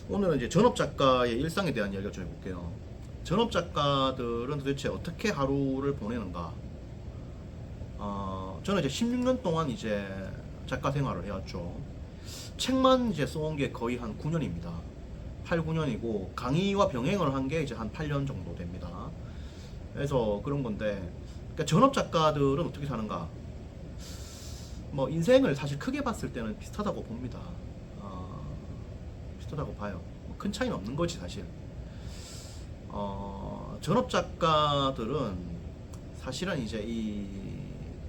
오늘은 이제 전업 작가의 일상에 대한 이야기를 좀 해볼게요. 전업 작가들은 도대체 어떻게 하루를 보내는가? 저는 이제 16년 동안 이제 작가 생활을 해왔죠. 책만 이제 써온 게 거의 한 9년입니다. 8, 9년이고 강의와 병행을 한 게 이제 한 8년 정도 됩니다. 그래서 그런 건데, 그러니까 전업 작가들은 어떻게 사는가? 뭐 인생을 사실 크게 봤을 때는 비슷하다고 봅니다. 비슷하다고 봐요. 뭐큰 차이는 없는 거지 사실. 전업 작가들은 사실은 이제 이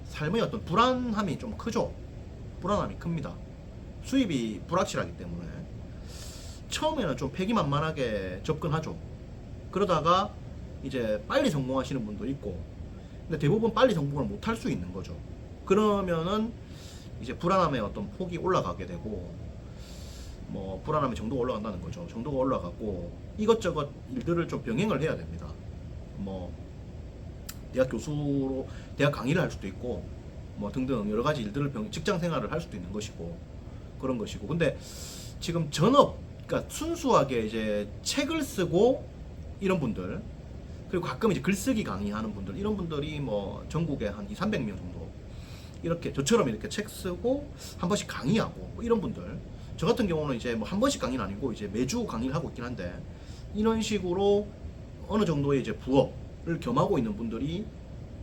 삶의 어떤 불안함이 좀 크죠. 불안함이 큽니다. 수입이 불확실하기 때문에 처음에는 좀 패기만만하게 접근하죠. 그러다가 이제 빨리 성공하시는 분도 있고, 근데 대부분 빨리 성공을 못할 수 있는 거죠. 그러면은 이제 불안함의 어떤 폭이 올라가게 되고, 뭐 불안함의 정도가 올라간다는 거죠. 정도가 올라가고 이것저것 일들을 좀 병행을 해야 됩니다. 뭐 대학 교수로 대학 강의를 할 수도 있고, 뭐 등등 여러 가지 일들을 직장 생활을 할 수도 있는 것이고 그런 것이고. 근데 지금 전업, 그러니까 순수하게 이제 책을 쓰고 이런 분들, 그리고 가끔 이제 글쓰기 강의하는 분들, 이런 분들이 뭐 전국에 한 2, 300명 정도, 이렇게 저처럼 이렇게 책 쓰고 한 번씩 강의하고 뭐 이런 분들, 저 같은 경우는 이제 뭐 한 번씩 강의는 아니고 이제 매주 강의를 하고 있긴 한데, 이런 식으로 어느 정도의 이제 부업을 겸하고 있는 분들이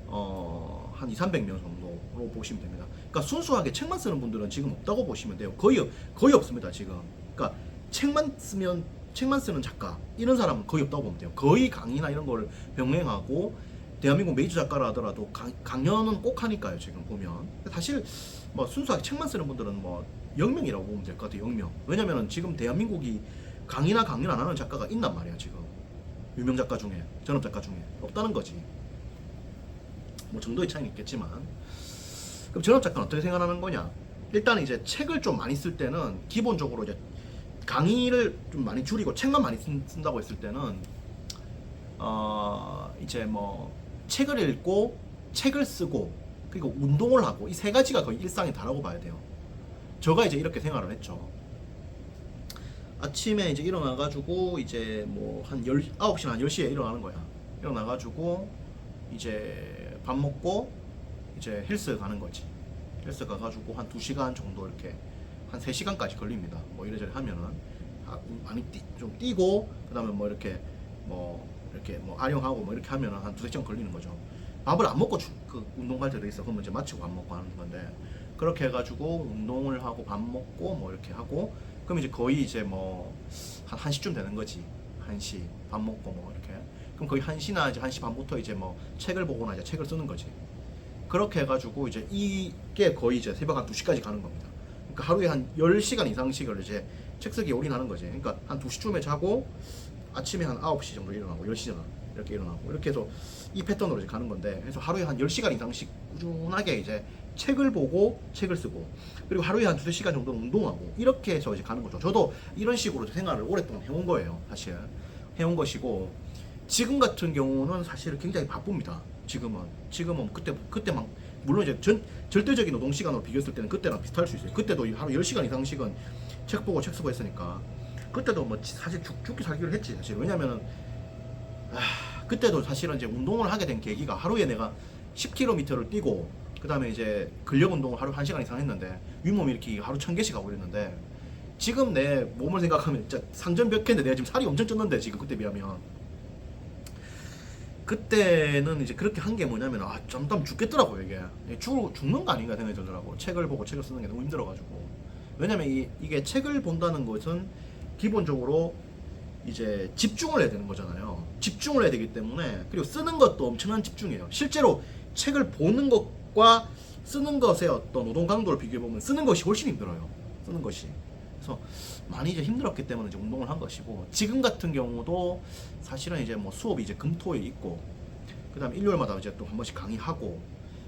한 2, 300명 정도로 보시면 됩니다. 그러니까 순수하게 책만 쓰는 분들은 지금 없다고 보시면 돼요. 거의 없습니다, 지금. 그러니까 책만 쓰는 작가, 이런 사람은 거의 없다고 보면 돼요. 거의 강의나 이런 걸 병행하고, 대한민국 메이저 작가라 하더라도 강연은 꼭 하니까요, 지금 보면. 사실 뭐 순수하게 책만 쓰는 분들은 뭐 0명이라고 보면 될 것 같아요. 0명. 왜냐면은 지금 대한민국이 강의나 강연 안 하는 작가가 있단 말이야, 지금. 유명 작가 중에, 전업 작가 중에 없다는 거지. 뭐 정도의 차이는 있겠지만. 그럼 전업 작가는 어떻게 생각하는 거냐? 일단 이제 책을 좀 많이 쓸 때는 기본적으로 이제 강의를 좀 많이 줄이고 책만 많이 쓴다고 했을 때는 이제 뭐 책을 읽고 책을 쓰고 그리고 운동을 하고, 이 세 가지가 거의 일상이 다라고 봐야 돼요. 저가 이제 이렇게 생활을 했죠. 아침에 이제 일어나가지고 이제 뭐 한 9시나 한 10시에 일어나는 거야. 일어나가지고 이제 밥 먹고 이제 헬스 가는 거지. 헬스 가가지고 한 2시간 정도, 이렇게 한 3시간까지 걸립니다. 뭐 이래저래 하면은 많이 좀 뛰고, 그 다음에 뭐 이렇게 뭐 아령하고 뭐 이렇게 하면은 한 2-3시간 걸리는 거죠. 밥을 안 먹고 그 운동 갈 때도 있어. 그러면 이제 마치고 밥 먹고 하는 건데, 그렇게 해가지고 운동을 하고 밥 먹고 뭐 이렇게 하고, 그럼 이제 거의 이제 뭐 한 1시쯤 되는 거지. 1시 밥 먹고 뭐 이렇게. 그럼 거의 1시나 이제 1시 반부터 이제 뭐 책을 보거나 이제 책을 쓰는 거지. 그렇게 해가지고 이제 이게 거의 이제 새벽 한 2시까지 가는 겁니다. 그러니까 하루에 한 10시간 이상씩을 이제 책 쓰기에 올인하는 거지. 그러니까 한 2시쯤에 자고 아침에 한 9시 정도 일어나고 10시나 이렇게 일어나고, 이렇게 해서 이 패턴으로 이제 가는 건데, 그래서 하루에 한 10시간 이상씩 꾸준하게 이제 책을 보고 책을 쓰고, 그리고 하루에 한 2-3시간 정도 운동하고, 이렇게 해서 이제 가는 거죠. 저도 이런 식으로 생활을 오랫동안 해온 거예요. 사실 해온 것이고, 지금 같은 경우는 사실 굉장히 바쁩니다. 지금은 그때만, 물론 이제 절대적인 노동 시간으로 비교했을 때는 그때랑 비슷할 수 있어요. 그때도 하루 10시간 이상씩은 책 보고 책 쓰고 했으니까, 그때도 뭐 사실 죽기 살기를 했지 사실. 왜냐면은 그때도 사실은 이제 운동을 하게 된 계기가, 하루에 내가 10km를 뛰고 그 다음에 이제 근력 운동을 하루 1시간 이상 했는데, 윗몸 일으키기 하루 1000개씩 하고 이랬는데, 지금 내 몸을 생각하면 진짜 상전벽해인데, 내가 지금 살이 엄청 쪘는데 지금 그때 비하면. 그때는 이제 그렇게 한 게 뭐냐면, 잠깐 죽겠더라고요. 이게 죽는 거 아닌가 생각이 들더라고. 책을 보고 책을 쓰는 게 너무 힘들어가지고. 왜냐면 이게 책을 본다는 것은 기본적으로 이제 집중을 해야 되는 거잖아요. 집중을 해야 되기 때문에, 그리고 쓰는 것도 엄청난 집중이에요. 실제로 책을 보는 것과 쓰는 것의 어떤 노동 강도를 비교해 보면 쓰는 것이 훨씬 힘들어요. 쓰는 것이. 그래서 많이 이제 힘들었기 때문에 이제 운동을 한 것이고, 지금 같은 경우도 사실은 이제 뭐 수업이 이제 금토에 있고, 그 다음에 일요일마다 이제 또 한 번씩 강의하고,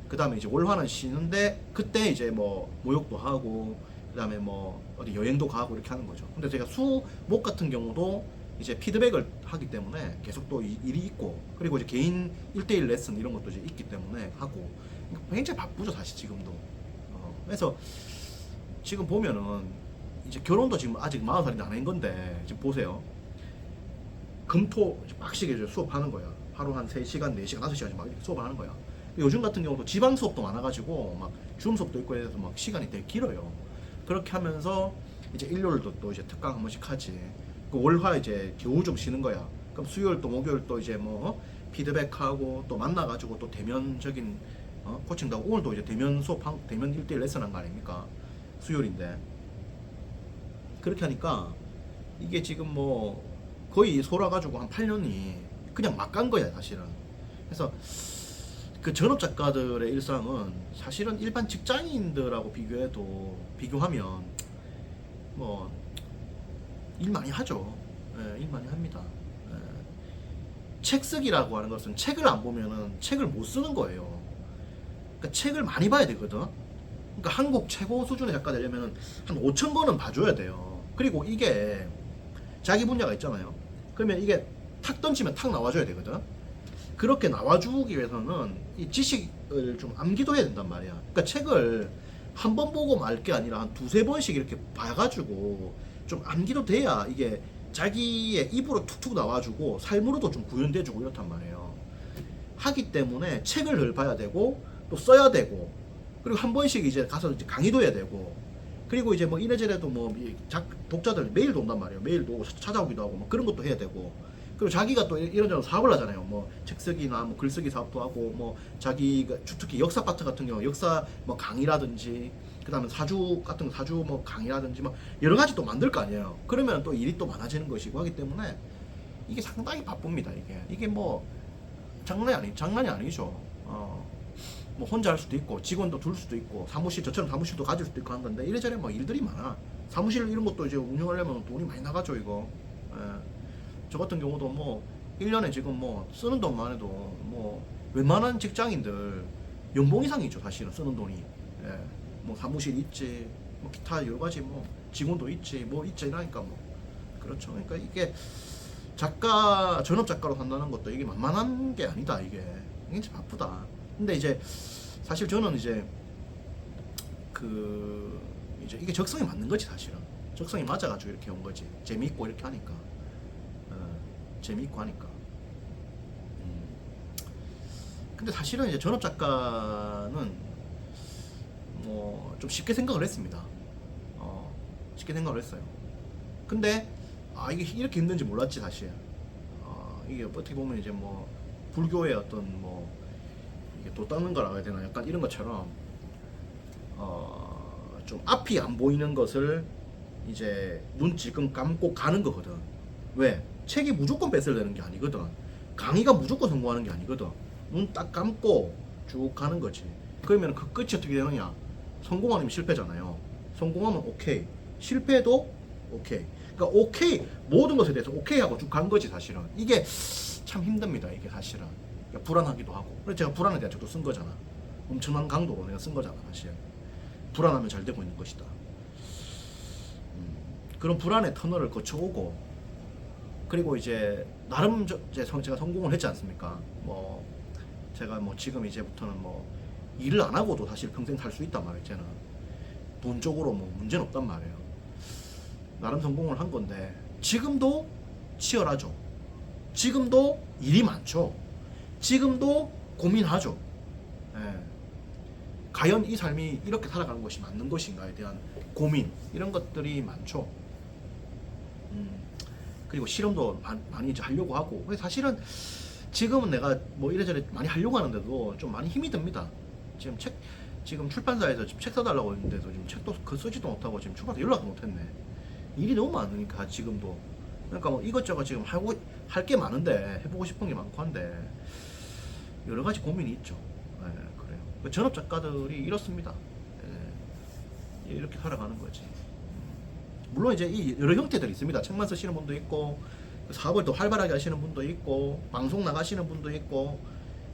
그 다음에 이제 월화는 쉬는데, 그때 이제 뭐 모욕도 하고, 그 다음에 뭐 어디 여행도 가고 이렇게 하는 거죠. 근데 제가 수목 같은 경우도 이제 피드백을 하기 때문에 계속 또 일이 있고, 그리고 이제 개인 1대1 레슨 이런 것도 이제 있기 때문에 하고, 굉장히 바쁘죠 사실 지금도. 그래서 지금 보면은 이제 결혼도 지금 아직 40살인데 안 한 건데 지금 보세요. 금토 빡시게 이제 수업하는 거야. 하루 한 3시간, 4시간, 5시간 막 이렇게 수업을 하는 거야. 요즘 같은 경우도 지방 수업도 많아가지고 막 줌 수업도 있고 해서 막 시간이 되게 길어요. 그렇게 하면서 이제 일요일도 또 이제 특강 한 번씩 하지. 그 월화 이제 겨우 좀 쉬는 거야. 그럼 수요일 또 목요일 또 이제 뭐 피드백하고 또 만나가지고 또 대면적인 코칭도 하고 오늘도 이제 대면 수업 대면 1대1 레슨 한 거 아닙니까? 수요일인데 그렇게 하니까 이게 지금 뭐 거의 솔아가지고 한 8년이 그냥 막 간 거야 사실은. 그래서 그 전업 작가들의 일상은 사실은 일반 직장인들하고 비교하면 뭐 일 많이 하죠. 예, 일 많이 합니다. 예. 책 쓰기라고 하는 것은 책을 안 보면은 책을 못 쓰는 거예요. 그러니까 책을 많이 봐야 되거든. 그러니까 한국 최고 수준의 작가 되려면 한 5천 권은 봐줘야 돼요. 그리고 이게 자기 분야가 있잖아요. 그러면 이게 탁 던지면 탁 나와줘야 되거든. 그렇게 나와주기 위해서는 이 지식을 좀 암기도 해야 된단 말이야. 그러니까 책을 한 번 보고 말 게 아니라 한 2-3번씩 이렇게 봐가지고 좀 암기도 돼야 이게 자기의 입으로 툭툭 나와주고 삶으로도 좀 구현돼주고 이렇단 말이에요. 하기 때문에 책을 늘 봐야 되고 또 써야 되고 그리고 한 번씩 이제 가서 이제 강의도 해야 되고 그리고 이제 뭐 이래저래도 뭐 독자들 메일도 온단 말이에요. 메일도 오고 찾아오기도 하고 뭐 그런 것도 해야 되고 그리고 자기가 또 이런저런 사업을 하잖아요. 뭐 책쓰기나 뭐 글쓰기 사업도 하고 뭐 자기가 특히 역사 파트 같은 경우 역사 뭐 강의라든지 그다음에 사주 같은 거 사주 뭐 강의라든지 뭐 여러 가지 또 만들 거 아니에요. 그러면 또 일이 또 많아지는 것이고 하기 때문에 이게 상당히 바쁩니다. 이게 뭐 장난이 아니죠. 뭐 혼자 할 수도 있고 직원도 둘 수도 있고 저처럼 사무실도 가질 수도 있고 한 건데 이래저래 뭐 일들이 많아. 사무실 이런 것도 이제 운영하려면 돈이 많이 나가죠 이거. 예. 저 같은 경우도 뭐 1년에 지금 뭐 쓰는 돈만 해도 뭐 웬만한 직장인들 연봉 이상이죠 사실은 쓰는 돈이. 예. 뭐 사무실 있지 뭐 기타 여러 가지 뭐 직원도 있지 뭐 있지 이러니까 뭐 그렇죠. 그러니까 이게 전업 작가로 산다는 것도 이게 만만한 게 아니다. 이게 진짜 바쁘다. 근데 이제 사실 저는 이제 이제 이게 적성이 맞는 거지 사실은. 적성이 맞아가지고 이렇게 온 거지. 재미있고 이렇게 하니까. 재미있고 하니까. 근데 사실은 이제 전업 작가는 뭐 좀 쉽게 생각을 했습니다. 쉽게 생각을 했어요. 근데 이게 이렇게 힘든지 몰랐지 사실. 이게 어떻게 보면 이제 뭐 불교의 어떤 뭐 이게 도 닦는 거라고 해야 되나 약간 이런 것처럼 좀 앞이 안 보이는 것을 이제 눈 찔끔 감고 가는 거거든. 왜? 책이 무조건 베스트되는 게 아니거든. 강의가 무조건 성공하는 게 아니거든. 눈 딱 감고 쭉 가는 거지. 그러면 그 끝이 어떻게 되느냐? 성공하면 실패잖아요. 성공하면 오케이. 실패도 오케이. 그러니까 오케이. 모든 것에 대해서 오케이 하고 쭉 간 거지 사실은. 이게 참 힘듭니다. 이게 사실은. 그러니까 불안하기도 하고. 그래서 제가 불안에 대한 책도 쓴 거잖아. 엄청난 강도로 내가 쓴 거잖아 사실. 불안하면 잘 되고 있는 것이다. 그런 불안의 터널을 거쳐오고 그리고 이제 나름 제가 성공을 했지 않습니까? 뭐 제가 뭐 지금 이제부터는 뭐 일을 안 하고도 사실 평생 살 수 있단 말이에요. 쟤는 돈 쪽으로 뭐 문제는 없단 말이에요. 나름 성공을 한 건데 지금도 치열하죠. 지금도 일이 많죠. 지금도 고민하죠. 예. 과연 이 삶이 이렇게 살아가는 것이 맞는 것인가에 대한 고민 이런 것들이 많죠. 그리고 실험도 많이 이제 하려고 하고 사실은 지금은 내가 뭐 이래저래 많이 하려고 하는데도 좀 많이 힘이 듭니다. 지금 출판사에서 책 써달라고 했는데도 지금 책도 쓰지도 못하고 지금 출판사 연락도 못했네. 일이 너무 많으니까 지금도. 그러니까 뭐 이것저것 지금 할 게 많은데 해보고 싶은 게 많고 한데 여러 가지 고민이 있죠. 네, 그래요. 전업 작가들이 이렇습니다. 네, 이렇게 살아가는 거지. 물론 이제 이 여러 형태들이 있습니다. 책만 쓰시는 분도 있고 사업을 더 활발하게 하시는 분도 있고 방송 나가시는 분도 있고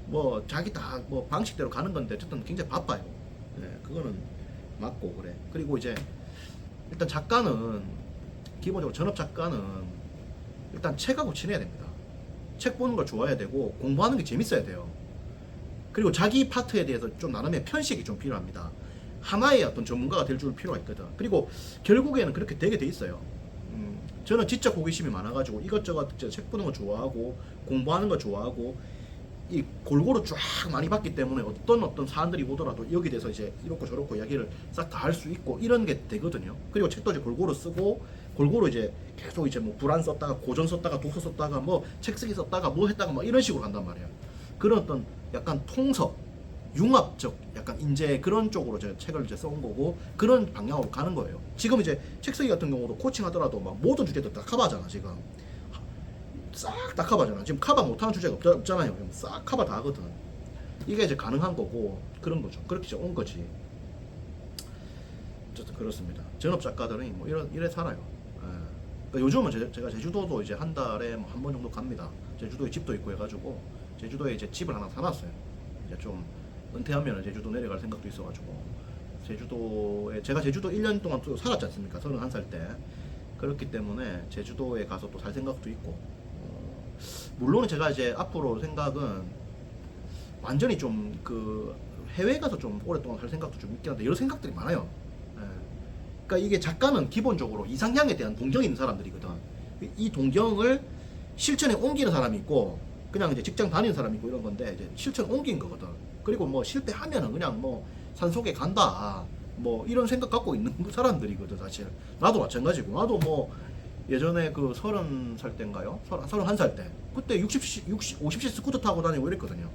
뭐 자기 다 뭐 방식대로 가는 건데 어쨌든 굉장히 바빠요. 네, 그거는 맞고 그래. 그리고 이제 일단 작가는 기본적으로 전업 작가는 일단 책하고 친해야 됩니다. 책 보는 걸 좋아해야 되고 공부하는 게 재밌어야 돼요. 그리고 자기 파트에 대해서 좀 나름의 편식이 좀 필요합니다. 하나의 어떤 전문가가 될 줄 필요가 있거든. 그리고 결국에는 그렇게 되게 돼 있어요. 저는 진짜 호기심이 많아가지고 이것저것 책 보는 거 좋아하고 공부하는 거 좋아하고 이 골고루 쫙 많이 봤기 때문에 어떤 사람들이 오더라도 여기 대해서 이제 이렇고 저렇고 이야기를 싹 다 할 수 있고 이런 게 되거든요. 그리고 책도 이제 골고루 쓰고 골고루 이제 계속 이제 뭐 불안 썼다가 고전 썼다가 독서 썼다가 뭐 책 쓰기 썼다가 뭐 했다가 막 이런 식으로 간단 말이에요. 그런 어떤 약간 통서 융합적 약간 인재 그런 쪽으로 제가 책을 이제 써온 거고 그런 방향으로 가는 거예요. 지금 이제 책 쓰기 같은 경우도 코칭 하더라도 막 모든 주제들 다 커버하잖아. 지금 싹 다 커버하잖아. 지금 커버 못하는 주제가 없잖아요. 싹 커버 다 하거든. 이게 이제 가능한 거고 그런 거죠. 그렇게 이제 온 거지. 어쨌든 그렇습니다. 전업 작가들은 뭐 이래 살아요. 예. 그러니까 요즘은 제가 제주도도 이제 한 달에 뭐 한 번 정도 갑니다. 제주도에 집도 있고 해가지고 제주도에 이제 집을 하나 사놨어요. 이제 좀 은퇴하면 제주도 내려갈 생각도 있어가지고 제주도에 제가 제주도 1년 동안 또 살았지 않습니까? 31살 때. 그렇기 때문에 제주도에 가서 또 살 생각도 있고 물론 제가 이제 앞으로 생각은 완전히 좀 그 해외에 가서 좀 오랫동안 살 생각도 좀 있긴 한데 여러 생각들이 많아요. 예. 그러니까 이게 작가는 기본적으로 이상향에 대한 동경이 있는 사람들이거든. 이 동경을 실천에 옮기는 사람이 있고 그냥 이제 직장 다니는 사람이 있고 이런 건데 이제 실천 옮긴 거거든. 그리고 뭐 실패하면은 그냥 뭐 산속에 간다 뭐 이런 생각 갖고 있는 사람들이거든 사실. 나도 마찬가지고 나도 뭐 예전에 그 30살 때인가요? 31살 때 그때 50cc 스쿠터 타고 다니고 이랬거든요.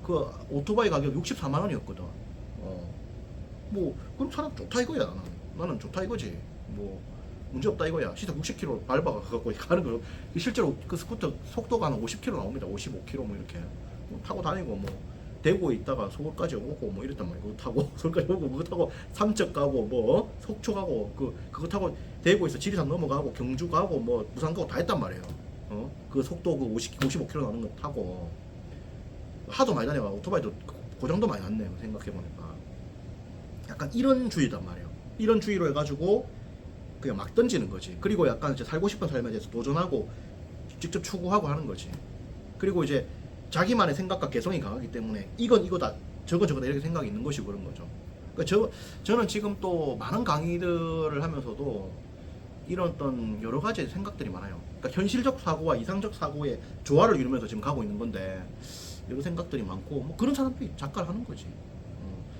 그 오토바이 가격 64만 원이었거든. 뭐 그럼 차라리 좋다 이거야. 나는 좋다 이거지. 뭐 문제 없다 이거야. 시속 60km 밟아갖고 가는 거 실제로 그 스쿠터 속도가 한 50km 나옵니다. 55km 뭐 이렇게 뭐 타고 다니고 뭐 대구에 있다가 서울까지 오고 뭐 이랬단 말이야. 그거 타고 서울까지 오고 그거 타고 삼척 가고 뭐 속초 가고 그거 타고 대구에서 지리산 넘어가고 경주 가고 뭐 부산 가고 다 했단 말이에요. 그 속도 그 55km 나는 거 타고 하도 많이 다녀가 오토바이도 고장도 많이 났네요. 생각해 보니까 약간 이런 주의단 말이에요. 이런 주의로 해가지고 그냥 막 던지는 거지. 그리고 약간 이제 살고 싶은 삶에 대해서 도전하고 직접 추구하고 하는 거지. 그리고 이제 자기만의 생각과 개성이 강하기 때문에 이건 이거다 저건 저거다 이렇게 생각이 있는 것이고 그런 거죠. 그러니까 저는 지금 또 많은 강의들을 하면서도 이런 어떤 여러 가지 생각들이 많아요. 그러니까 현실적 사고와 이상적 사고의 조화를 이루면서 지금 가고 있는 건데 이런 생각들이 많고 뭐 그런 사람들이 작가를 하는 거지.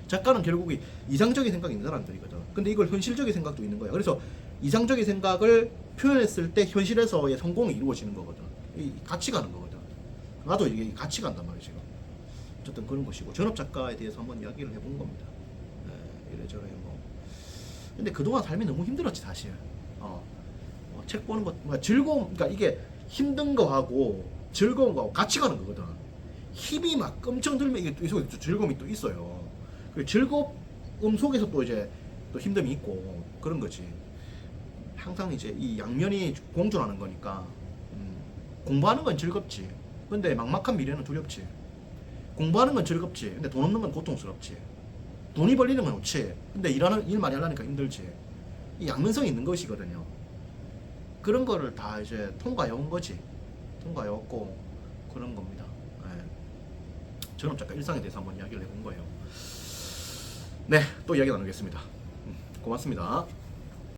작가는 결국에 이상적인 생각이 있는 사람들이거든. 근데 이걸 현실적인 생각도 있는 거야. 그래서 이상적인 생각을 표현했을 때 현실에서의 성공이 이루어지는 거거든. 이 같이 가는 거거든. 나도 이게 같이 간단 말이야 지금. 어쨌든 그런 것이고 전업 작가에 대해서 한번 이야기를 해본 겁니다. 이래저래 뭐. 근데 그동안 삶이 너무 힘들었지 사실. 책 보는 것, 뭐 즐거움, 그러니까 이게 힘든 거하고 즐거운 거하고 같이 가는 거거든. 힘이 막 엄청 들면 이게 또 속에 즐거움이 또 있어요. 그 즐거움 속에서 또 이제 또 힘듦이 있고 그런 거지. 항상 이제 이 양면이 공존하는 거니까 공부하는 건 즐겁지. 근데 막막한 미래는 두렵지. 공부하는 건 즐겁지. 근데 돈 없는 건 고통스럽지. 돈이 벌리는 건 좋지. 근데 일 많이 하려니까 힘들지. 이 양면성이 있는 것이거든요. 그런 거를 다 이제 통과해 온 거지. 통과해 왔고 그런 겁니다. 전업 작가 일상에 대해서 한번 이야기를 해본 거예요. 네, 또 이야기 나누겠습니다. 고맙습니다.